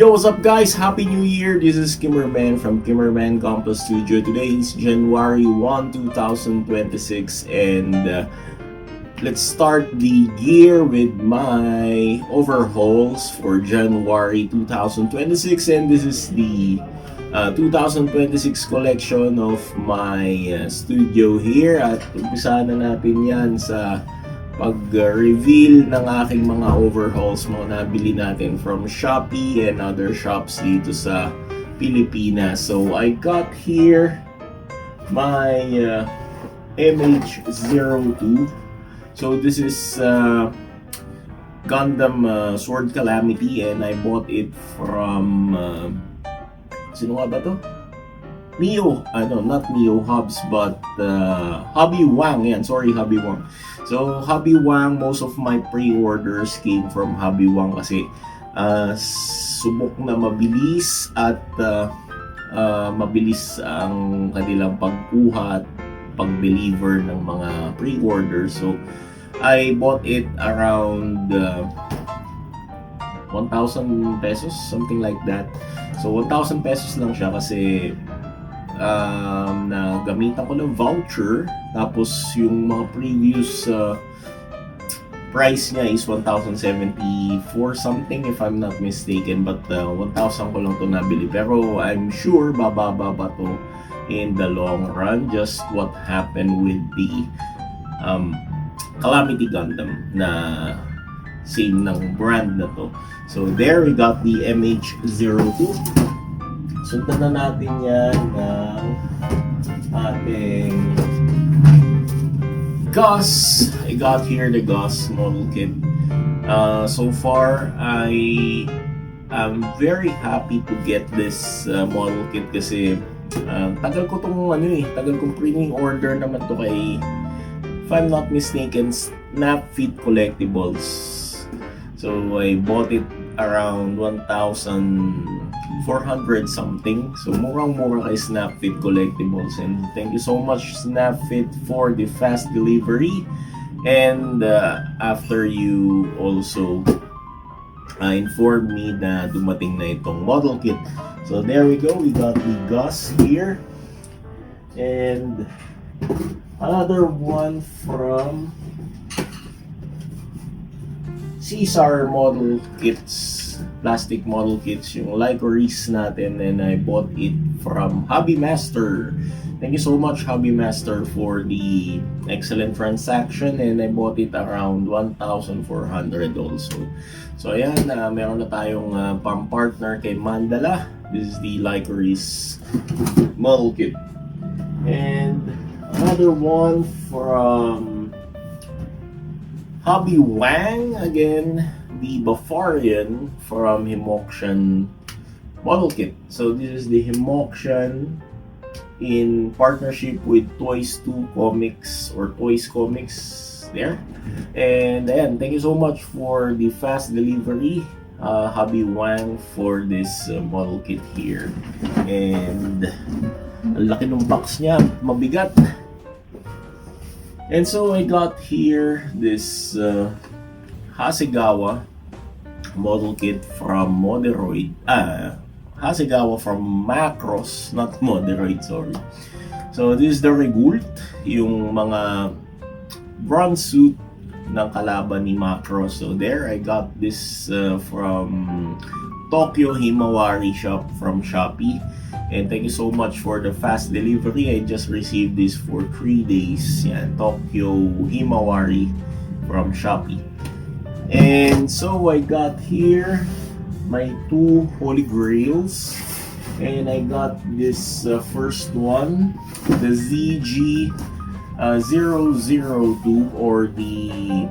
Yo, what's up guys? Happy New Year! This is Kimmerman from Kimmerman Campus Studio. Today is January 1, 2026 and let's start the year with my overhauls for January 2026, and this is the 2026 collection of my studio here. At umpisa na natin yan sa pag-reveal ng aking mga overhauls, mga nabili natin from Shopee and other shops dito sa Pilipinas. So I got here my MH02. So this is Gundam Sword Calamity, and I bought it from sino nga ba to? Mio, not Mio Hubs, but Hobby Wang. Yan, sorry, Hobby Wang. So Hobby Wang, most of my pre-orders came from Hobby Wang kasi subok na mabilis at mabilis ang kanilang pagkuha at pag-deliver ng mga pre-orders. So I bought it around 1,000 pesos, something like that. So 1,000 pesos lang siya kasi na gamitan ko ng voucher, tapos yung mga previous price niya is 1,074 something if I'm not mistaken, but 1,000 ko lang to nabili, pero I'm sure bababa pa to in the long run, just what happened with the Calamity Gundam na same ng brand na to. So there we got the MH02. Sundan na natin yan ng ating Gus. I got here the Gus model kit. So far, I am very happy to get this model kit kasi tagal ko tagal kong pre-order naman to kay, if I'm not mistaken, Snapfit Collectibles. So I bought it around 1,400 something. So murang-mura kay Snapfit Collectibles, and thank you so much Snapfit for the fast delivery, and after you also informed me na dumating na itong model kit. So there we go, we got the Gus here, and another one from Caesar model kits, plastic model kits, yung Lycoris natin, and I bought it from Hobby Master. Thank you so much Hobby Master for the excellent transaction, and I bought it around 1,400 also. So ayan, meron na tayong pang-partner kay Mandala. This is the Lycoris model kit. And another one from Hobby Wang, again, the Bafarian from Himokshan model kit. So this is the Himokshan in partnership with Toys 2 Comics or Toys Comics there. And ayan, thank you so much for the fast delivery, Hobby Wang, for this model kit here. And ang laki ng box niya, mabigat. And so I got here this Hasegawa model kit from Moderoid. Hasegawa from Macross, not Moderoid, sorry. So this is the Regult, yung mga bronze suit ng kalaban ni Macross. So there, I got this from Tokyo Himawari shop from Shopee. And thank you so much for the fast delivery. I just received this for 3 days. Yan, Tokyo Himawari from Shopee. And so I got here my two Holy Grails. And I got this first one, the ZG002 or the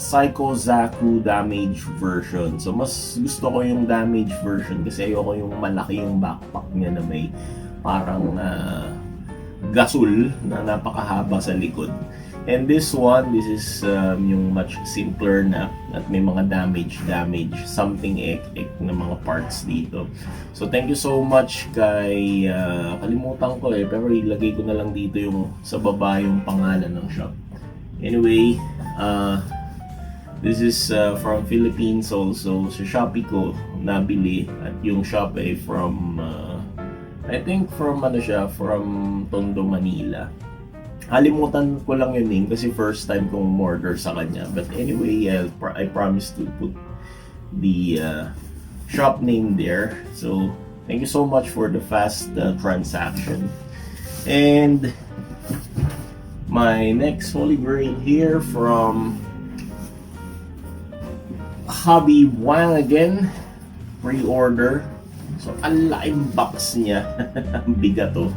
Psycho Zaku damage version. So mas gusto ko yung damage version kasi ayoko yung malaki yung backpack niya na may parang gasol na napakahaba sa likod. And this one, this is yung much simpler na at may mga damage something na mga parts dito. So thank you so much kay kalimutan ko pero ilagay ko na lang dito yung sa baba yung pangalan ng shop. Anyway, This is from Philippines also. Sa Shopee ko nabili at yung shop ay from I think from Tondo, Manila. Halimutan ko lang yung name kasi first time kong order sa kanya. But anyway, I promise to put the shop name there. So, thank you so much for the fast transaction. And my next Holy Grail here from Hobby Wang again. Pre-order. So, ang laking box niya. Ang bigat to.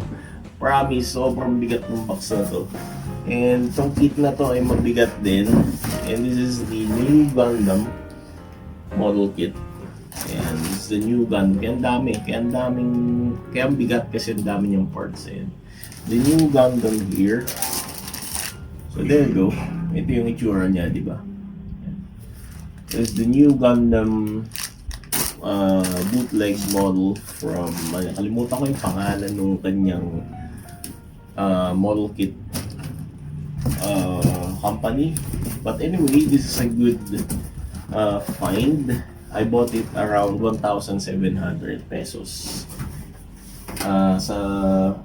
Promise, sobrang bigat ng box na to. And itong kit na to ay mabigat din. And this is the new Gundam model kit. And this is the new Gundam. Kaya ang bigat kasi ang dami niyang parts. And the new Gundam here. So there you go. Ito yung itsura niya, di ba? This is the new Gundam bootleg model from, kalimutan ko yung pangalan ng kanyang model kit company. But anyway, this is a good find. I bought it around 1,700 pesos. Sa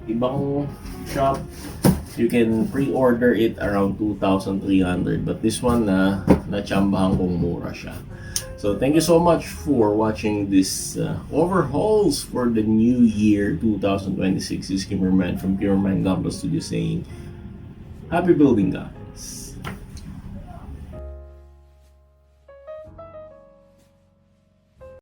ibang shop, you can pre-order it around 2,300. But this one, natsambahan kong mura siya. So thank you so much for watching this overhauls for the new year 2026. This is Kimmerman from Pure Man Gumbo Studio saying, happy building, guys.